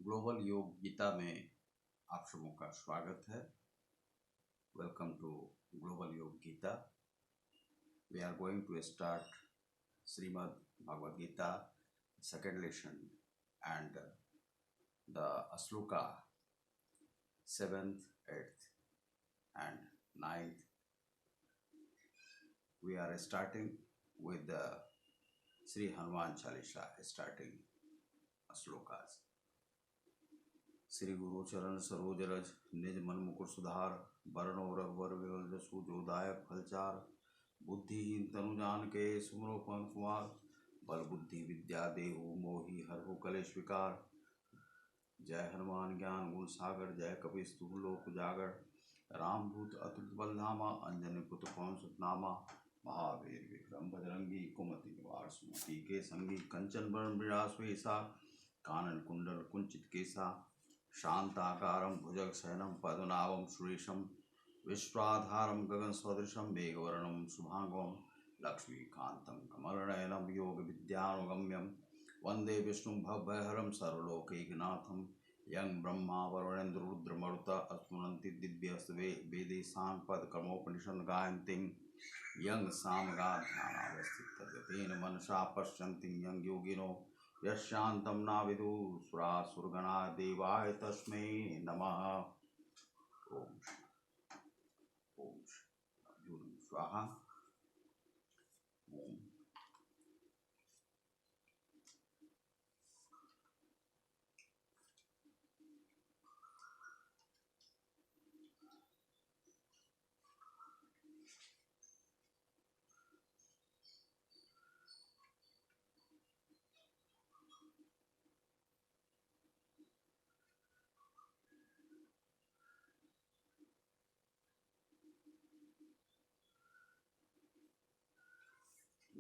Global Yog Gita में आप सबों का स्वागत है। Welcome to global Yog Gita. We are going to start Shrimad Bhagavad Gita second lesson and the shloka 7th, 8th and 9th. We are starting with the Sri Hanuman Chalisa starting shlokas. Shri गुरु चरण सरोज रज निज मन मुकुर सुधार, वरण और रघुवर विमल जसु जो दायक फलचार। बुद्धिहीन तनु जान के सुमरो पवन कुमार, बल बुद्धि विद्या देहु मोहि हरहु कलेश विकार। जय हनुमान ज्ञान गुण सागर, जय कपीस तिहु लोक उजागर। रामदूत अतुलित बल धामा, अंजनी पुत्र पवन सुत नामा। महावीर विक्रम बजरंगी, कुमति निवार सुमति के संगी। कंचन वरण विरास वेसा, कानन कुंडल कुंचित केसा। शांताकारं भुजग शयनं पद्मनाभं सुरेशं, विश्वाधारं गगन सदृशं मेघवर्णं शुभांगं। लक्ष्मीकान्तं कमलनयनं योग विद्यानुगम्यं, वंदे विष्णुं भवभयहरं सर्वलोकैकनाथं। यं ब्रह्मा वरुणेन्द्र रुद्रमरुता अस्मरन्ति दिव्यस्वे वेदे साङ्गपदकर्मोपनिषन् गायन्ति। यं सामगाध्यानावस्थितयतेन मनसा पश्यन्ति यं योगिनो यशान्तं नाविदु सुरासुरगणा देवाय तस्मै नमः। ओम ओम स्वाहा। ओम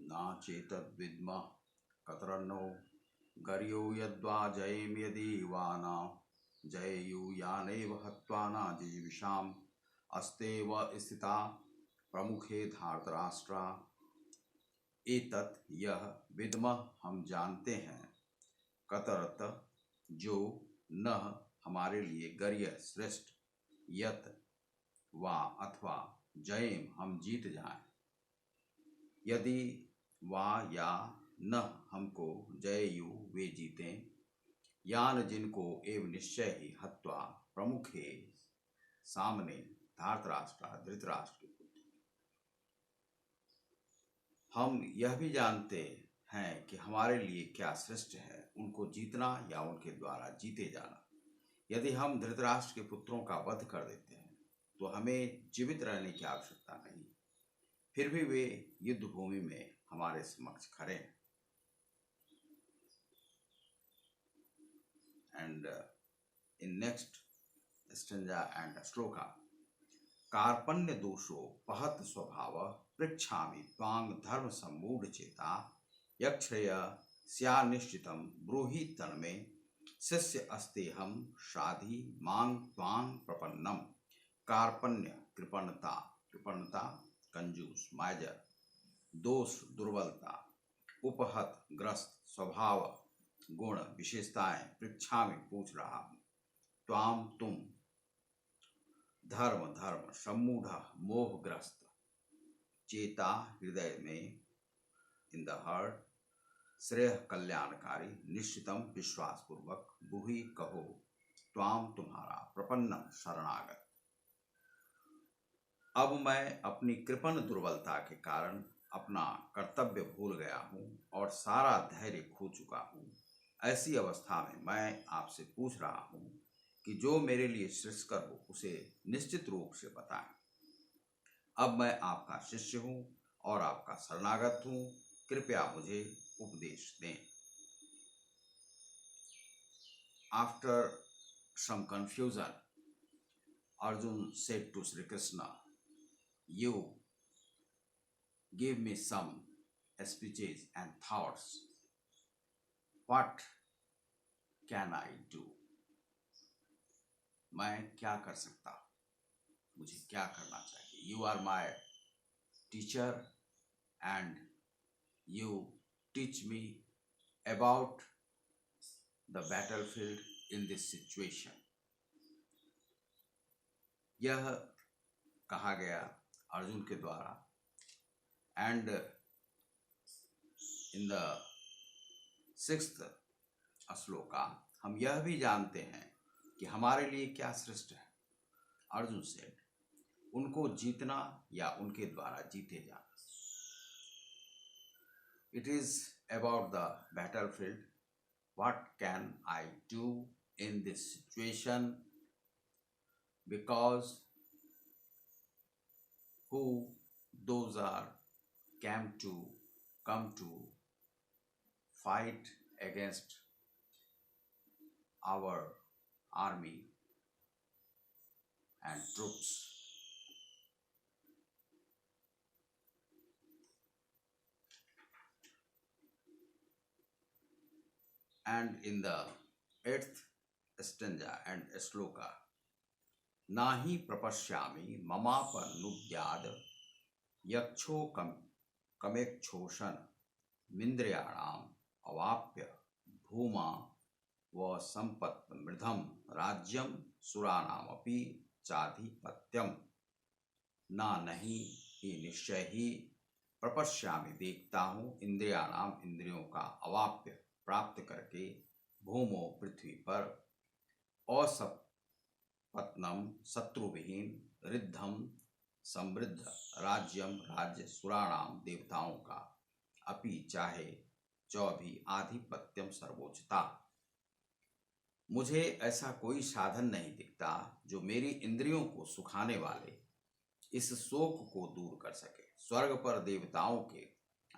नाचेतद्विद्मः कतरन्नो गर्यो यद्वा जयेम यदि वा न जयेयुयानैव हत्वा न जिजीविषाम्। अस्तेव स्थिता प्रमुखे धार्तराष्ट्रा। एतत् यह विद्मः हम जानते हैं, कतरत जो न हमारे लिए गर्य श्रेष्ठ, यत वा अथवा जयेम हम जीत जाएं, यदि वा या न हमको जययु वे जीतें, यान जिनको एवं निश्चय ही हत्वा प्रमुखे सामने धार्तराष्ट्र धृतराष्ट्र के पुत्र। हम यह भी जानते हैं कि हमारे लिए क्या श्रेष्ठ है, उनको जीतना या उनके द्वारा जीते जाना। यदि हम धृतराष्ट्र के पुत्रों का वध कर देते हैं तो हमें जीवित रहने की आवश्यकता नहीं, फिर भी वे युद्ध भूमि में हमारे समक्ष खड़े हैं। And in next stanza and shloka, कार्पण्य दोषो पहत स्वभाव, पृच्छामि त्वांग धर्म सम्मूढ़ चेता। यक्षय स्या निश्चितम ब्रूहि तन्मे, शिष्य अस्तेहम शाधि मांग त्वांग प्रपन्नम। कार्पण्य कृपणता, कृपणता कंजूस माइजर। दोष दुर्बलता, उपहत ग्रस्त स्वभाव गुण विशेषताएं। पृच्छा में पूछ रहा हूं, त्वाम तुम। धर्म धर्म सम्मूढ़ मोहग्रस्त। चेता हृदय में, इन द हार्ट। श्रेय कल्याणकारी, निश्चितम विश्वास पूर्वक। बुहि कहो त्वाम तुम्हारा, प्रपन्नम शरणागत। अब मैं अपनी कृपण दुर्बलता के कारण अपना कर्तव्य भूल गया हूँ और सारा धैर्य खो चुका हूँ। ऐसी अवस्था में मैं आपसे पूछ रहा हूँ कि जो मेरे लिए श्रेष्ठकर हो उसे निश्चित रूप से बताएं। अब मैं आपका शिष्य हूँ और आपका शरणागत हूँ, कृपया मुझे उपदेश दें। आफ्टर सम कंफ्यूजन, Arjun said to Sri Krishna, "You give me some speeches and thoughts. What can I do?" मैं क्या कर सकता हूँ, मुझे क्या करना चाहिए? You are my teacher and you teach me about the battlefield in this situation. यह कहा गया अर्जुन के द्वारा, and in the 6th shloka हम यह भी जानते हैं कि हमारे लिए क्या श्रेष्ठ है। अर्जुन से उनको जीतना या उनके द्वारा जीते जाना। It is about the battlefield. What can I do in this situation? Because who those are come to fight against our army and troops. And in the 8th stanza and shloka, nahi prapashyami mamapanudyad yaksho kamekchoshan mindriyanam avapya bhuma va sampat mridham rajyam suranam api चाधिपत्यम ना नहीं ही निश्चय ही प्रपश्यामि देखता हूँ इंद्रियाणाम इंद्रियों का अवाप्य प्राप्त करके भूमो पृथ्वी पर असपत्नम शत्रुविहीन रिद्धम समृद्ध राज्यम राज्य सुराणाम देवताओं का अपि चाहे चौभी आधिपत्यम सर्वोच्चता। मुझे ऐसा कोई साधन नहीं दिखता जो मेरी इंद्रियों को सुखाने वाले इस शोक को दूर कर सके। स्वर्ग पर देवताओं के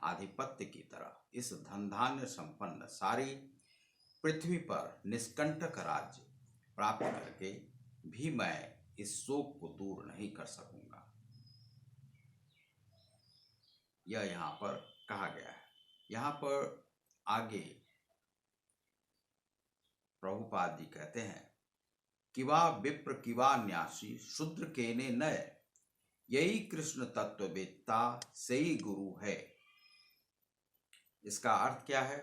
आधिपत्य की तरह इस धन धान्य संपन्न सारी पृथ्वी पर निष्कंटक राज्य प्राप्त करके भी मैं इस शोक को दूर नहीं कर सकूंगा। यह यहाँ पर कहा गया है। यहाँ पर आगे प्रभुपाद जी कहते हैं किवा विप्र किवा न्यासी शूद्र केने नय, यही कृष्ण तत्ववेत्ता सही गुरु है। इसका अर्थ क्या है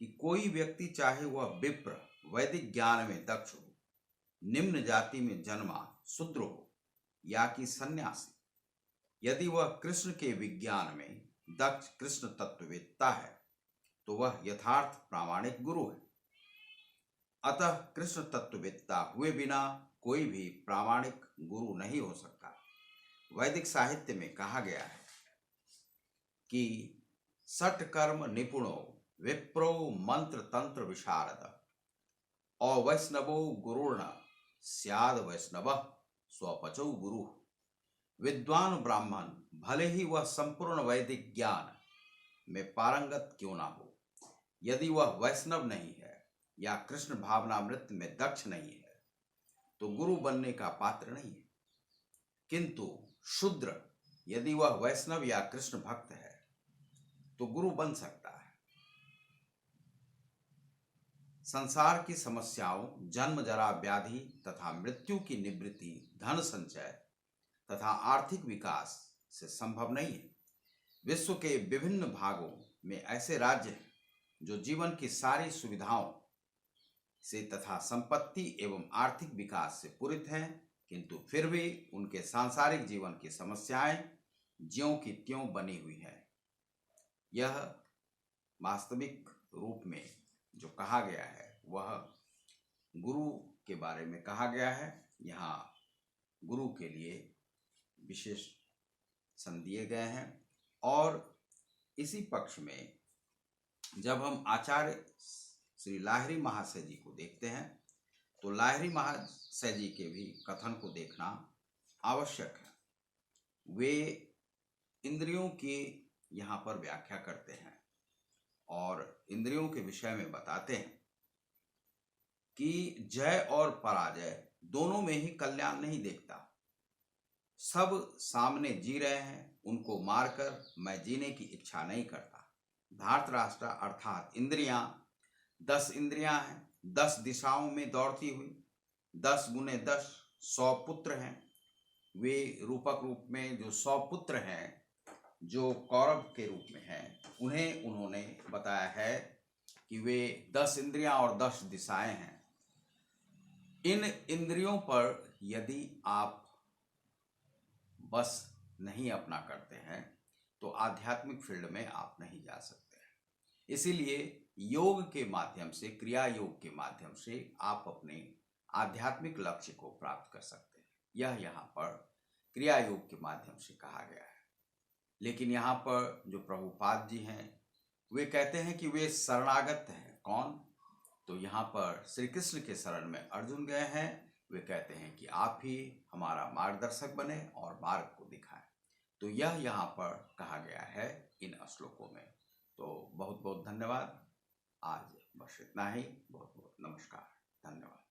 कि कोई व्यक्ति चाहे वह विप्र वैदिक ज्ञान में दक्ष हो, निम्न जाति में जन्मा शूद्र हो या कि सन्यासी, यदि वह कृष्ण के विज्ञान में दक्ष कृष्ण तत्ववेत्ता है तो वह यथार्थ प्रामाणिक गुरु है। अतः कृष्ण तत्ववेत्ता हुए बिना कोई भी प्रामाणिक गुरु नहीं हो सकता। वैदिक साहित्य में कहा गया है कि षट्कर्म निपुणो विप्रो मंत्र तंत्र विशारद अवैष्णवो गुरुर्ण स्याद वैष्णव स्वपचौ गुरु। विद्वान ब्राह्मण भले ही वह संपूर्ण वैदिक ज्ञान में पारंगत क्यों ना हो, यदि वह वैष्णव नहीं है या कृष्ण भावनामृत में दक्ष नहीं है तो गुरु बनने का पात्र नहीं है। किंतु शूद्र यदि वह वैष्णव या कृष्ण भक्त है तो गुरु बन सकता है। संसार की समस्याओं जन्म जरा व्याधि तथा मृत्यु की निवृत्ति धन संचय तथा आर्थिक विकास से संभव नहीं है। विश्व के विभिन्न भागों में ऐसे राज्य हैं जो जीवन की सारी सुविधाओं से तथा संपत्ति एवं आर्थिक विकास से पूरित हैं, किंतु फिर भी उनके सांसारिक जीवन की समस्याएं ज्यों की त्यों बनी हुई हैं। यह वास्तविक रूप में जो कहा गया है वह गुरु के बारे में कहा गया है। यहाँ गुरु के लिए विशेष सन दिए गए हैं। और इसी पक्ष में जब हम आचार्य श्री लाहिरी महाशय जी को देखते हैं तो लाहिरी महाशय जी के भी कथन को देखना आवश्यक है। वे इंद्रियों की यहाँ पर व्याख्या करते हैं और इंद्रियों के विषय में बताते हैं कि जय और पराजय दोनों में ही कल्याण नहीं देखता। सब सामने जी रहे हैं, उनको मारकर मैं जीने की इच्छा नहीं करता। धार्तराष्ट्र अर्थात इंद्रियां 10 इंद्रियां हैं, 10 दिशाओं में दौड़ती हुई, 10 गुने 10 100 पुत्र हैं। वे रूपक रूप में जो 100 पुत्र हैं जो कौरव के रूप में हैं, उन्हें उन्होंने बताया है कि वे 10 इंद्रियां और 10 दिशाएं हैं। इन इंद्रियों पर यदि आप बस नहीं अपना करते हैं तो आध्यात्मिक फील्ड में आप नहीं जा सकते हैं। इसीलिए योग के माध्यम से, क्रिया योग के माध्यम से आप अपने आध्यात्मिक लक्ष्य को प्राप्त कर सकते हैं। यह यहाँ पर क्रिया योग के माध्यम से कहा गया है। लेकिन यहाँ पर जो प्रभुपाद जी हैं वे कहते हैं कि वे शरणागत हैं। कौन? तो यहाँ पर श्री कृष्ण के शरण में अर्जुन गए हैं। वे कहते हैं कि आप ही हमारा मार्गदर्शक बने और मार्ग को दिखाएं। तो यह यहाँ पर कहा गया है इन श्लोकों में। तो बहुत बहुत धन्यवाद। आज बस इतना ही। बहुत बहुत नमस्कार। धन्यवाद।